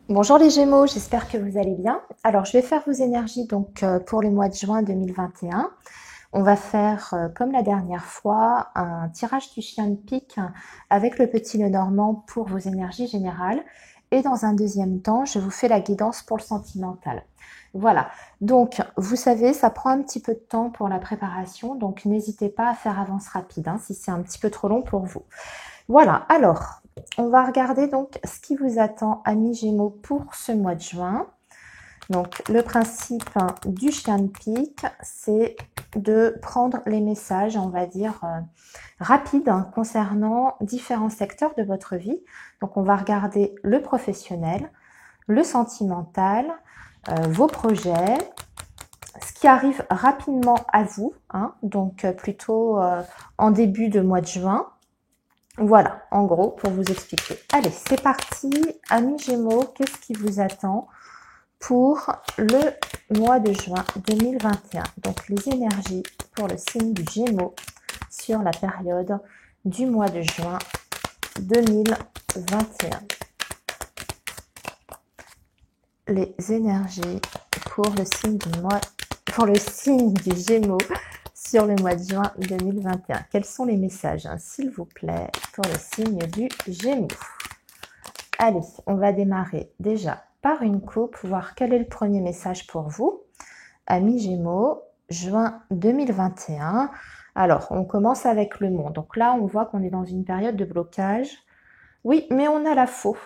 Bonjour les Gémeaux, j'espère que vous allez bien. Alors, je vais faire vos énergies donc pour le mois de juin 2021. On va faire, comme la dernière fois, un tirage du chien de pique avec le petit Lenormand pour vos énergies générales. Et dans un deuxième temps, je vous fais la guidance pour le sentimental. Voilà. Donc, vous savez, ça prend un petit peu de temps pour la préparation, donc n'hésitez pas à faire avance rapide hein, si c'est un petit peu trop long pour vous. Voilà, alors, on va regarder donc ce qui vous attend, amis Gémeaux, pour ce mois de juin. Donc, le principe du chien de pique, c'est de prendre les messages, on va dire, rapides concernant différents secteurs de votre vie. Donc, on va regarder le professionnel, le sentimental, vos projets, ce qui arrive rapidement à vous, hein, donc plutôt en début de mois de juin. Voilà, en gros, pour vous expliquer. Allez, c'est parti. Amis Gémeaux, qu'est-ce qui vous attend pour le mois de juin 2021? Donc, les énergies pour le signe du Gémeaux sur la période du mois de juin 2021. Les énergies pour le signe du Gémeaux sur le mois de juin 2021. Quels sont les messages, s'il vous plaît, pour le signe du Gémeaux? Allez, on va démarrer déjà par une coupe, voir quel est le premier message pour vous. Amis Gémeaux, juin 2021. Alors, on commence avec le monde. Donc là, on voit qu'on est dans une période de blocage. Oui, mais on a la faux.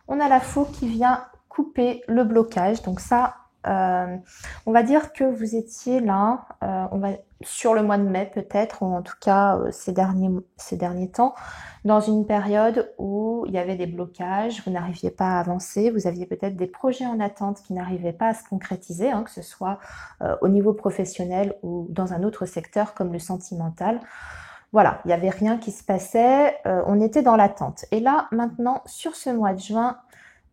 On a la faux qui vient couper le blocage. Donc ça, on va dire que vous étiez là, sur le mois de mai peut-être, ou en tout cas ces derniers temps, dans une période où il y avait des blocages, vous n'arriviez pas à avancer, vous aviez peut-être des projets en attente qui n'arrivaient pas à se concrétiser, hein, que ce soit au niveau professionnel ou dans un autre secteur comme le sentimental. Voilà, il n'y avait rien qui se passait, on était dans l'attente. Et là, maintenant, sur ce mois de juin,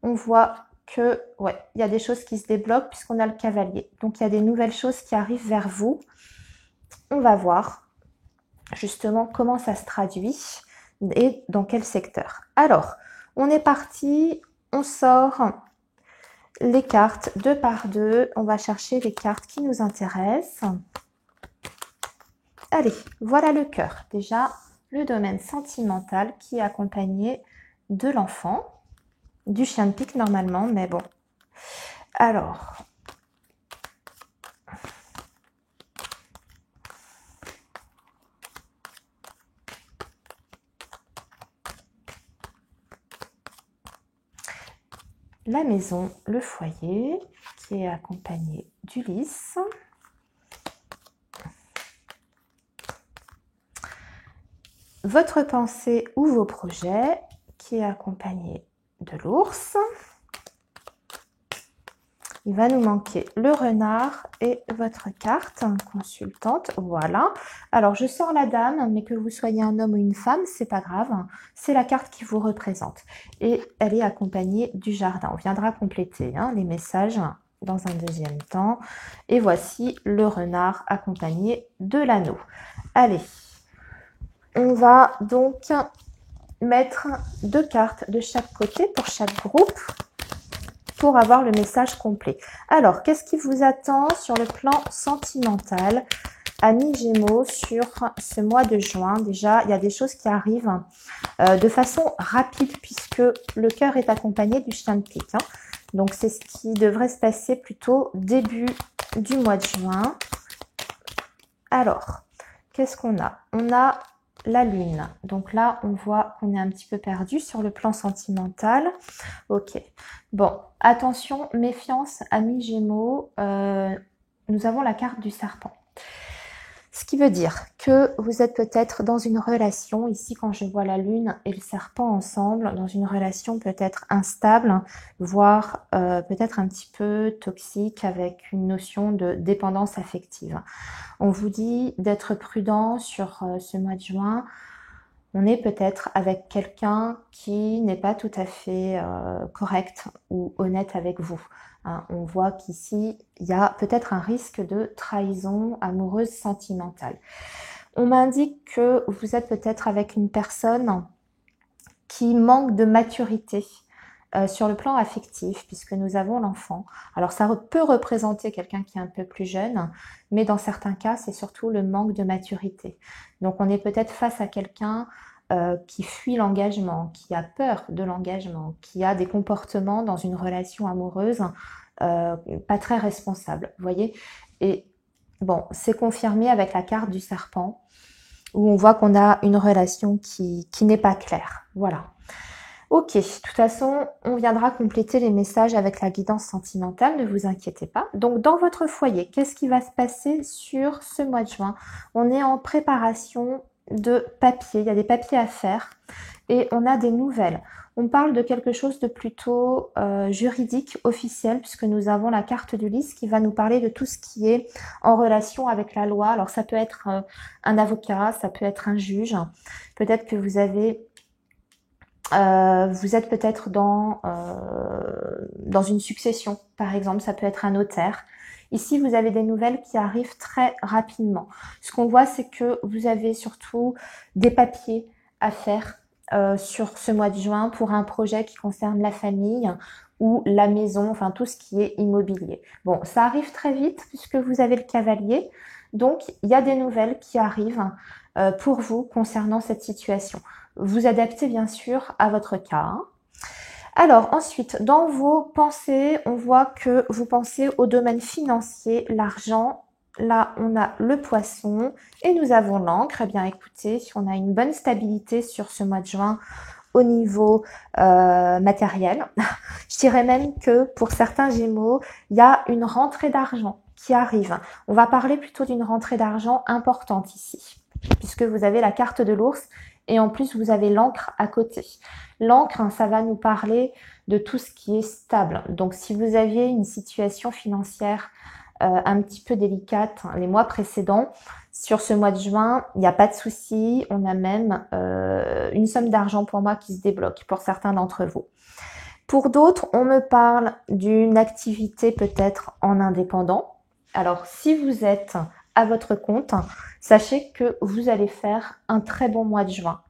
on voit que, ouais, il y a des choses qui se débloquent puisqu'on a le cavalier. Donc, il y a des nouvelles choses qui arrivent vers vous. On va voir justement comment ça se traduit et dans quel secteur. Alors, on est parti, on sort les cartes deux par deux. On va chercher les cartes qui nous intéressent. Allez, voilà le cœur. Déjà, le domaine sentimental qui est accompagné de l'enfant, du chien de pique normalement, mais bon. Alors, la maison, le foyer, qui est accompagné d'Ulysse. Votre pensée ou vos projets, qui est accompagné de l'ours. Il va nous manquer le renard et votre carte consultante. Voilà. Alors, je sors la dame, mais que vous soyez un homme ou une femme, c'est pas grave. C'est la carte qui vous représente. Et elle est accompagnée du jardin. On viendra compléter les messages dans un deuxième temps. Et voici le renard accompagné de l'anneau. Allez, on va donc mettre deux cartes de chaque côté pour chaque groupe pour avoir le message complet. Alors, qu'est-ce qui vous attend sur le plan sentimental, amis Gémeaux, sur ce mois de juin? Déjà, il y a des choses qui arrivent de façon rapide puisque le cœur est accompagné du chien de pique. Donc, c'est ce qui devrait se passer plutôt début du mois de juin. Alors, qu'est-ce qu'on a? On a la lune. Donc là, on voit qu'on est un petit peu perdu sur le plan sentimental. Ok. Bon, attention, méfiance, amis Gémeaux. Nous avons la carte du serpent. Ce qui veut dire que vous êtes peut-être dans une relation, ici quand je vois la lune et le serpent ensemble, dans une relation peut-être instable, voire peut-être un petit peu toxique avec une notion de dépendance affective. On vous dit d'être prudent sur ce mois de juin. On est peut-être avec quelqu'un qui n'est pas tout à fait correct ou honnête avec vous. On voit qu'ici, il y a peut-être un risque de trahison amoureuse sentimentale. On m'indique que vous êtes peut-être avec une personne qui manque de maturité sur le plan affectif, puisque nous avons l'enfant. Alors ça peut représenter quelqu'un qui est un peu plus jeune, mais dans certains cas, c'est surtout le manque de maturité. Donc on est peut-être face à quelqu'un qui fuit l'engagement, qui a peur de l'engagement, qui a des comportements dans une relation amoureuse pas très responsables, vous voyez. Et bon, c'est confirmé avec la carte du serpent, où on voit qu'on a une relation qui n'est pas claire. Voilà. Ok, de toute façon, on viendra compléter les messages avec la guidance sentimentale, ne vous inquiétez pas. Donc, dans votre foyer, qu'est-ce qui va se passer sur ce mois de juin? On est en préparation de papier, il y a des papiers à faire et on a des nouvelles. On parle de quelque chose de plutôt juridique, officiel, puisque nous avons la carte du lys qui va nous parler de tout ce qui est en relation avec la loi. Alors, ça peut être un avocat, ça peut être un juge, peut-être que vous avez... vous êtes peut-être dans une succession, par exemple, ça peut être un notaire. Ici, vous avez des nouvelles qui arrivent très rapidement. Ce qu'on voit, c'est que vous avez surtout des papiers à faire sur ce mois de juin pour un projet qui concerne la famille ou la maison, enfin tout ce qui est immobilier. Bon, ça arrive très vite puisque vous avez le cavalier. Donc, il y a des nouvelles qui arrivent pour vous concernant cette situation. Vous adaptez bien sûr à votre cas. Hein. Alors ensuite, dans vos pensées, on voit que vous pensez au domaine financier, l'argent. Là, on a le poisson et nous avons l'encre. Eh bien, écoutez, si on a une bonne stabilité sur ce mois de juin au niveau matériel, je dirais même que pour certains Gémeaux, il y a une rentrée d'argent qui arrive. On va parler plutôt d'une rentrée d'argent importante ici, puisque vous avez la carte de l'ours et en plus vous avez l'encre à côté. L'encre, ça va nous parler de tout ce qui est stable. Donc si vous aviez une situation financière un petit peu délicate les mois précédents, sur ce mois de juin, il n'y a pas de souci. On a même une somme d'argent pour moi qui se débloque pour certains d'entre vous. Pour d'autres, on me parle d'une activité peut-être en indépendant. Alors si vous êtes à votre compte, sachez que vous allez faire un très bon mois de juin.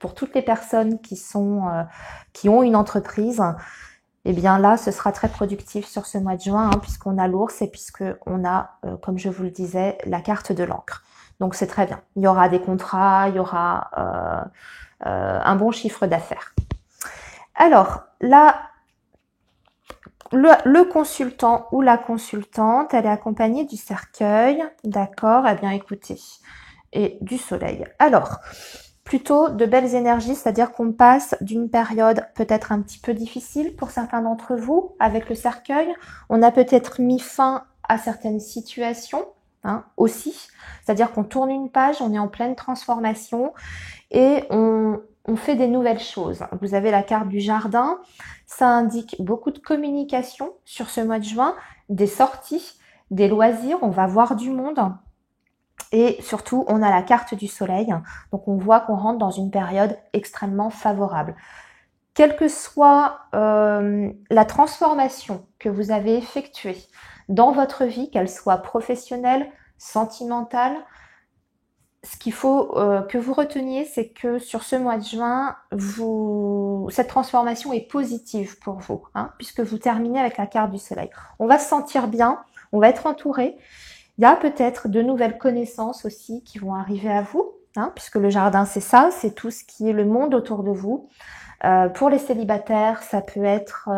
Pour toutes les personnes qui ont une entreprise, eh bien là, ce sera très productif sur ce mois de juin, puisqu'on a l'ours et puisqu'on a, comme je vous le disais, la carte de l'encre. Donc c'est très bien. Il y aura des contrats, il y aura un bon chiffre d'affaires. Alors là, le consultant ou la consultante, elle est accompagnée du cercueil, d'accord? Eh bien, écoutez, et du soleil. Alors, plutôt de belles énergies, c'est-à-dire qu'on passe d'une période peut-être un petit peu difficile pour certains d'entre vous avec le cercueil. On a peut-être mis fin à certaines situations aussi, c'est-à-dire qu'on tourne une page, on est en pleine transformation et on fait des nouvelles choses. Vous avez la carte du jardin, ça indique beaucoup de communication sur ce mois de juin, des sorties, des loisirs, on va voir du monde. Et surtout, on a la carte du soleil, donc on voit qu'on rentre dans une période extrêmement favorable. Quelle que soit la transformation que vous avez effectuée dans votre vie, qu'elle soit professionnelle, sentimentale, ce qu'il faut que vous reteniez, c'est que sur ce mois de juin, cette transformation est positive pour vous, puisque vous terminez avec la carte du soleil. On va se sentir bien, on va être entouré. Il y a peut-être de nouvelles connaissances aussi qui vont arriver à vous, puisque le jardin, c'est ça, c'est tout ce qui est le monde autour de vous. Pour les célibataires, ça peut être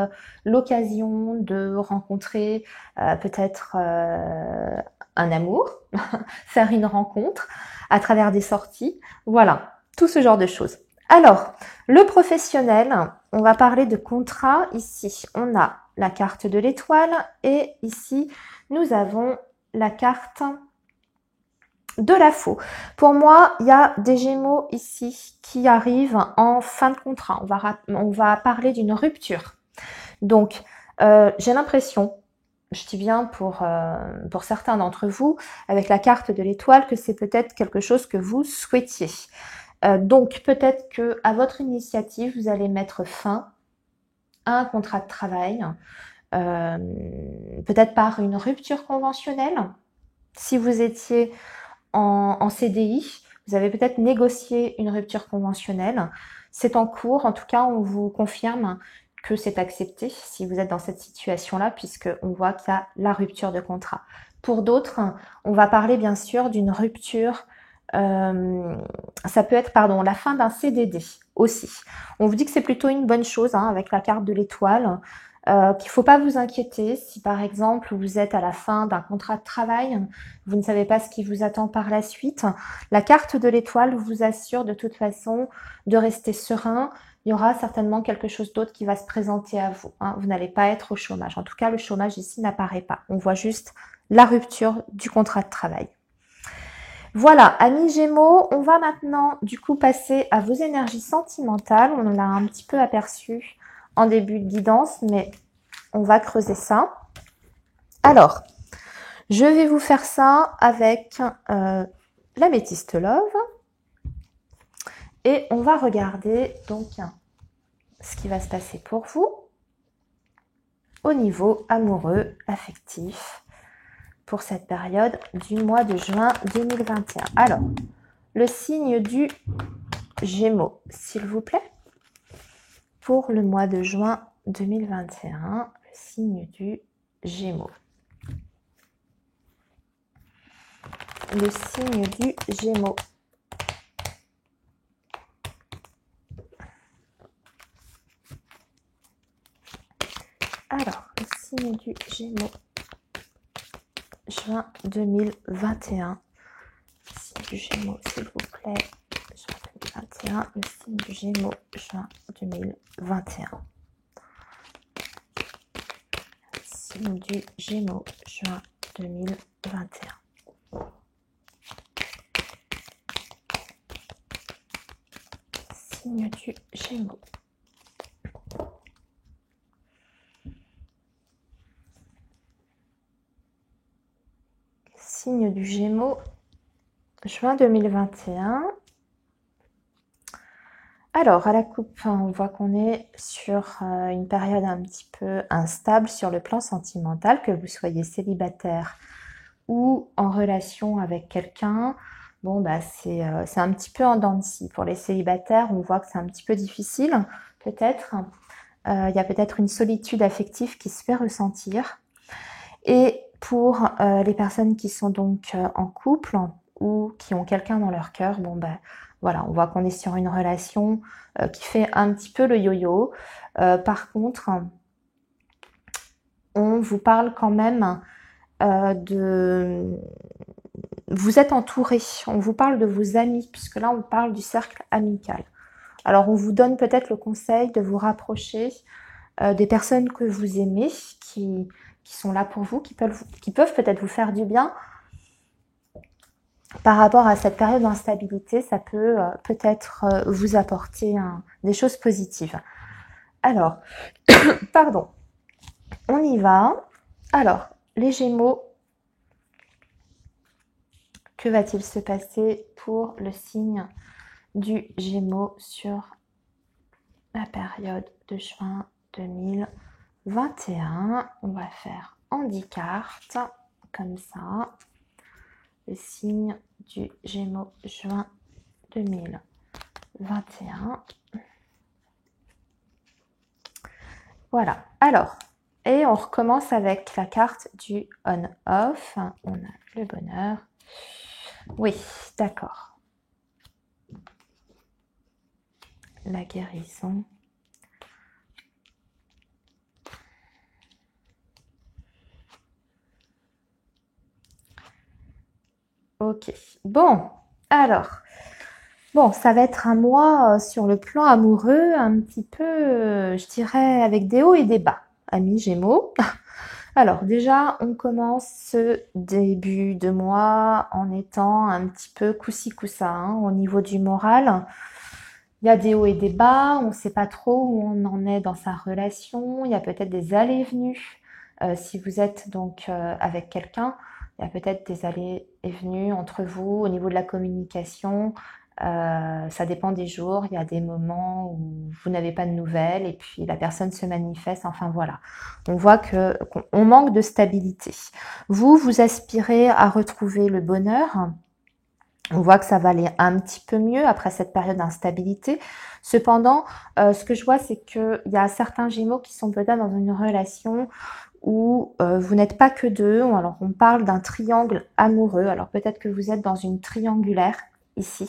l'occasion de rencontrer peut-être un amour, faire une rencontre à travers des sorties. Voilà, tout ce genre de choses. Alors, le professionnel, on va parler de contrat. Ici, on a la carte de l'étoile et ici, nous avons la carte de la faux. Pour moi, il y a des Gémeaux ici qui arrivent en fin de contrat. On va parler d'une rupture. Donc, j'ai l'impression, je dis bien pour certains d'entre vous, avec la carte de l'étoile, que c'est peut-être quelque chose que vous souhaitiez. Donc, peut-être que à votre initiative, vous allez mettre fin à un contrat de travail, peut-être par une rupture conventionnelle. Si vous étiez en CDI, vous avez peut-être négocié une rupture conventionnelle. C'est en cours, en tout cas, on vous confirme que c'est accepté si vous êtes dans cette situation-là, puisqu'on voit qu'il y a la rupture de contrat. Pour d'autres, on va parler bien sûr d'une rupture, ça peut être, pardon, la fin d'un CDD aussi. On vous dit que c'est plutôt une bonne chose hein, avec la carte de l'étoile, qu'il ne faut pas vous inquiéter si par exemple vous êtes à la fin d'un contrat de travail, vous ne savez pas ce qui vous attend par la suite. La carte de l'étoile vous assure de toute façon de rester serein. Il y aura certainement quelque chose d'autre qui va se présenter à vous. Hein. Vous n'allez pas être au chômage. En tout cas, le chômage ici n'apparaît pas. On voit juste la rupture du contrat de travail. Voilà, amis Gémeaux, on va maintenant du coup passer à vos énergies sentimentales. On l'a un petit peu aperçu en début de guidance, mais on va creuser ça. Alors, je vais vous faire ça avec l'améthyste Love. Et on va regarder donc ce qui va se passer pour vous au niveau amoureux, affectif, pour cette période du mois de juin 2021. Alors, le signe du Gémeaux, s'il vous plaît, pour le mois de juin 2021, le signe du Gémeaux. Le signe du Gémeaux. Alors, le signe du Gémeaux, juin 2021. Le signe du Gémeaux, s'il vous plaît, juin 2021. Le signe du Gémeaux, juin 2021. Le signe du Gémeaux, juin 2021. Signe du Gémeaux. Signe du Gémeaux, juin 2021. Alors, à la coupe, on voit qu'on est sur une période un petit peu instable sur le plan sentimental, que vous soyez célibataire ou en relation avec quelqu'un. Bon, bah, c'est un petit peu en dents de scie. Pour les célibataires, on voit que c'est un petit peu difficile, peut-être. Il y a peut-être une solitude affective qui se fait ressentir. Et pour les personnes qui sont donc en couple ou qui ont quelqu'un dans leur cœur, bon ben voilà, on voit qu'on est sur une relation qui fait un petit peu le yo-yo. Par contre, on vous parle quand même de... Vous êtes entouré, on vous parle de vos amis, puisque là on parle du cercle amical. Alors on vous donne peut-être le conseil de vous rapprocher des personnes que vous aimez, qui sont là pour vous, qui peuvent peut-être vous faire du bien. Par rapport à cette période d'instabilité, ça peut peut-être vous apporter des choses positives. Alors, pardon, on y va. Alors, les Gémeaux, que va-t-il se passer pour le signe du Gémeaux sur la période de juin 2021? On va faire en 10 cartes, comme ça. Le signe du Gémeaux, juin 2021. Voilà. Alors, et on recommence avec la carte du on-off. On a le bonheur. Oui, d'accord. La guérison. Ok. Bon, alors, bon, ça va être un mois sur le plan amoureux, un petit peu, je dirais, avec des hauts et des bas, amis Gémeaux. Alors, déjà, on commence ce début de mois en étant un petit peu coussi coussa hein, au niveau du moral. Il y a des hauts et des bas, on ne sait pas trop où on en est dans sa relation, il y a peut-être des allées et venues. Si vous êtes donc avec quelqu'un, il y a peut-être des allées et venues entre vous au niveau de la communication. Ça dépend des jours, il y a des moments où vous n'avez pas de nouvelles et puis la personne se manifeste, enfin voilà. On voit qu'on manque de stabilité. Vous aspirez à retrouver le bonheur, On voit que ça va aller un petit peu mieux après cette période d'instabilité. Cependant, ce que je vois, c'est qu'il y a certains Gémeaux qui sont peut-être dans une relation où vous n'êtes pas que deux. Alors, on parle d'un triangle amoureux. Alors, peut-être que vous êtes dans une triangulaire ici.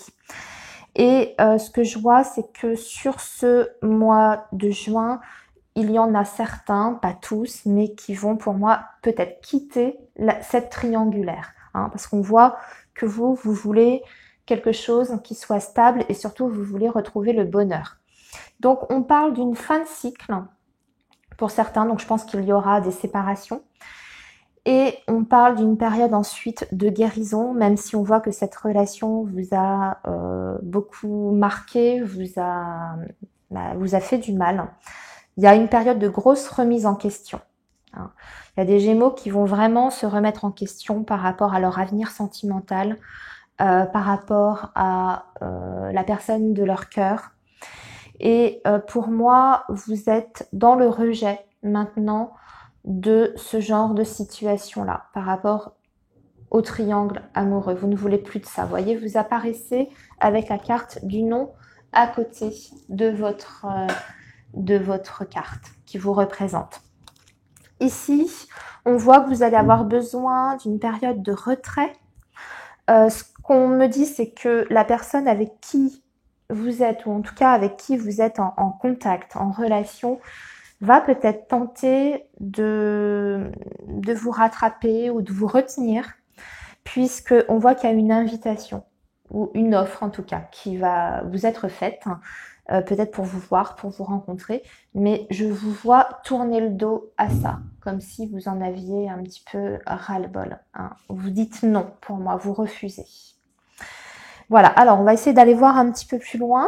Et ce que je vois, c'est que sur ce mois de juin, il y en a certains, pas tous, mais qui vont pour moi peut-être quitter cette triangulaire. Hein, parce qu'on voit que vous voulez quelque chose qui soit stable et surtout vous voulez retrouver le bonheur. Donc on parle d'une fin de cycle pour certains, donc je pense qu'il y aura des séparations. Et on parle d'une période ensuite de guérison, même si on voit que cette relation vous a beaucoup marqué, vous a fait du mal. Il y a une période de grosse remise en question. Il y a des Gémeaux qui vont vraiment se remettre en question par rapport à leur avenir sentimental, par rapport à la personne de leur cœur. Et pour moi, vous êtes dans le rejet maintenant de ce genre de situation-là par rapport au triangle amoureux. Vous ne voulez plus de ça. Vous voyez, vous apparaissez avec la carte du non à côté de votre carte qui vous représente. Ici, on voit que vous allez avoir besoin d'une période de retrait. Ce qu'on me dit, c'est que la personne avec qui vous êtes, ou en tout cas avec qui vous êtes en contact, en relation, va peut-être tenter de vous rattraper ou de vous retenir, puisqu'on voit qu'il y a une invitation, ou une offre en tout cas, qui va vous être faite, peut-être pour vous voir, pour vous rencontrer, mais je vous vois tourner le dos à ça, comme si vous en aviez un petit peu ras-le-bol. Hein. Vous dites non pour moi, vous refusez. Voilà, alors on va essayer d'aller voir un petit peu plus loin.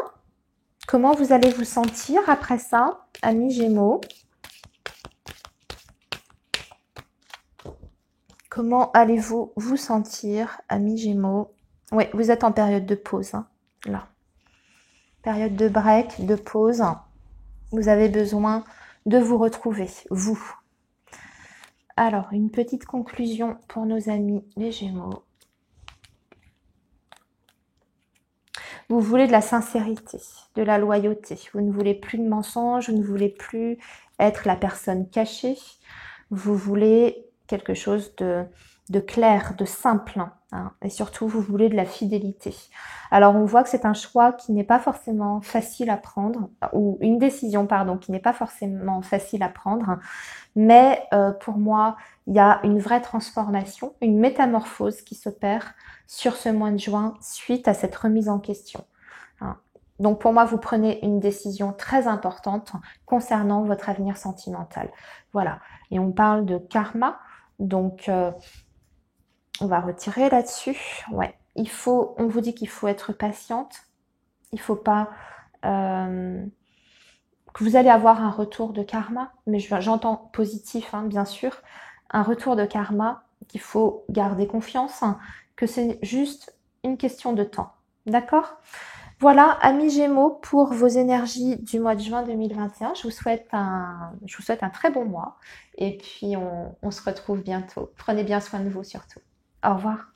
Comment vous allez vous sentir après ça, amis Gémeaux? Comment allez-vous vous sentir, amis Gémeaux? Oui, vous êtes en période de pause, hein, là. Période de break, de pause. Vous avez besoin de vous retrouver, vous. Alors, une petite conclusion pour nos amis les Gémeaux. Vous voulez de la sincérité, de la loyauté. Vous ne voulez plus de mensonges, vous ne voulez plus être la personne cachée. Vous voulez quelque chose de clair, de simple. Hein, et surtout, vous voulez de la fidélité. Alors, on voit que c'est un choix qui n'est pas forcément facile à prendre, ou une décision, pardon, qui n'est pas forcément facile à prendre. Mais pour moi, il y a une vraie transformation, une métamorphose qui s'opère sur ce mois de juin suite à cette remise en question. Hein. Donc pour moi, vous prenez une décision très importante concernant votre avenir sentimental. Voilà. Et on parle de karma. Donc on va retirer là-dessus. Ouais. On vous dit qu'il faut être patiente. Il faut pas que vous allez avoir un retour de karma, mais j'entends positif, hein, bien sûr, un retour de karma, qu'il faut garder confiance, hein, que c'est juste une question de temps. D'accord? Voilà, amis Gémeaux, pour vos énergies du mois de juin 2021. Je vous souhaite un très bon mois. Et puis, on se retrouve bientôt. Prenez bien soin de vous surtout. Au revoir.